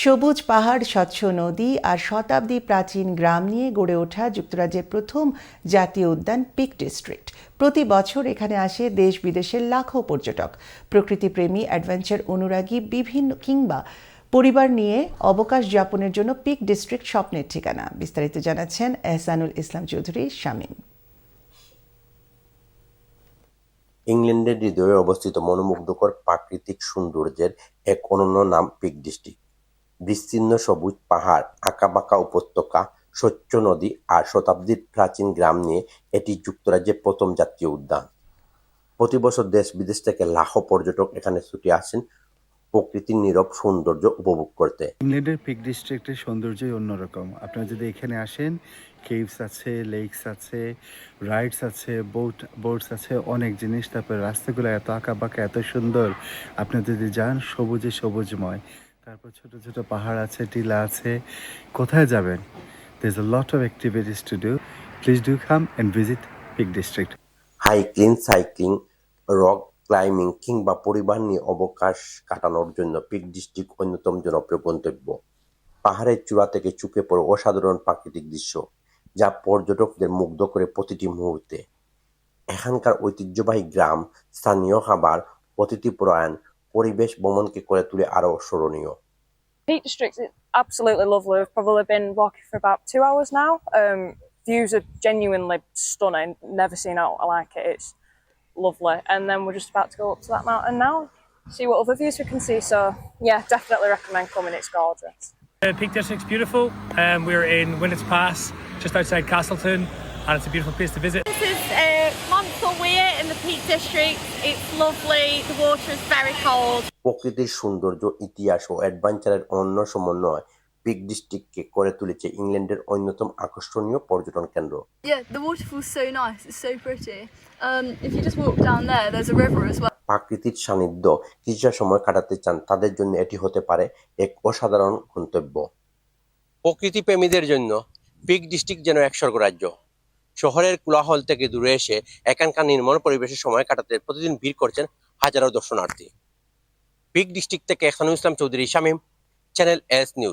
সবুজ পাহাড়, স্বচ্ছ নদী আর শতাব্দী প্রাচীন গ্রাম নিয়ে গড়ে ওঠা যুক্তরাজ্যের প্রথম জাতীয় উদ্যান পিক ডিস্ট্রিক্ট। প্রতি বছর এখানে আসে দেশ বিদেশের লাখো পর্যটক। প্রকৃতিপ্রেমী, অ্যাডভেঞ্চার অনুরাগী বিভিন্ন কিংবা পরিবার নিয়ে অবকাশ যাপনের জন্য পিক ডিস্ট্রিক্ট স্বপ্নের ঠিকানা। বিস্তারিত জানাচ্ছেন এহসানুল ইসলাম চৌধুরী শামীম। ইংল্যান্ডের হৃদয়ে অবস্থিত মনোমুগ্ধকর প্রাকৃতিক সৌন্দর্যের এক অনন্য নাম পিক ডিস্ট্রিক্ট। বিস্তীর্ণ সবুজ পাহাড়, আঁকাবাঁকা উপত্যকা, স্বচ্ছ নদী আর শতাব্দীর প্রাচীন গ্রাম নিয়ে এটি যুক্তরাজ্যের প্রথম জাতীয় উদ্যান। প্রতি বছর দেশ বিদেশ থেকে লাখো পর্যটক এখানে ছুটে আসেন প্রকৃতির নীরব সৌন্দর্য উপভোগ করতে। ইংল্যান্ডের পিক ডিস্ট্রিক্টের সৌন্দর্যই অন্যরকম। আপনারা যদি এখানে আসেন, কেভস আছে, লেকস আছে, রাইডস আছে, বোটস আছে, অনেক জিনিস। তারপর রাস্তাগুলো এত আঁকাবাঁকা, এত সুন্দর। আপনি যদি যান, সবুজে সবুজময়। তারপর ছোট ছোট পাহাড় আছে, টিলা আছে। কোথায় যাবেন? There's a lot of activities to do. Please do come and visit Peak District. Hiking, cycling, rock climbing কিংবা পরিবার নিয়ে অবকাশ কাটানোর জন্য পিক ডিস্ট্রিক্ট অন্যতম জনপ্রিয় গন্তব্য। পাহাড়ের চূড়া থেকে চোখে পড়ে অসাধারণ প্রাকৃতিক দৃশ্য, যা পর্যটকদের মুগ্ধ করে প্রতিটি মুহূর্তে। এখানকার ঐতিহ্যবাহী গ্রাম, স্থানীয় খাবার, অতিথিপরায়ণ পরিবেশ ভ্রমণকে করে তুলে আরও স্মরণীয়। Peak District is absolutely lovely. We've probably been walking for about 2 hours now. Views are genuinely stunning. Never seen out like it. It's lovely. And then we're just about to go up to that mountain now, see what other views we can see. So yeah, definitely recommend coming. It's gorgeous. Peak District's beautiful. We're in Winnets Pass, just outside Castleton, and it's a beautiful place to visit. This is Monsell Weir in the Peak District. It's lovely. The water is very cold. প্রকৃতির সৌন্দর্য, ইতিহাস ও অ্যাডভেঞ্চারের অনন্য সমন্বয় pick ডিস্ট্রিক্টকে করে তুলেছে ইংল্যান্ডের অন্যতম আকর্ষণীয় পর্যটন কেন্দ্র। Yeah, the waterfall's so nice. It's so pretty. If you just walk down there, there's a river as well. প্রাকৃতিক সান্নিধ্য কিছুটা সময় কাটাতে চান, তাদের জন্য এটি হতে পারে এক অসাধারণ গন্তব্য। প্রকৃতি প্রেমীদের জন্য পিক ডিস্ট্রিক্ট যেন এক স্বর্গরাজ্য। শহরের কোলাহল থেকে দূরে এসে এখানকার নির্মল পরিবেশে সময় কাটাতে প্রতিদিন ভিড় করছেন হাজারো দর্শনার্থী। পিক ডিস্ট্রিক্ট থেকে Ehsanul Islam Chowdhury Shamim, channel S news.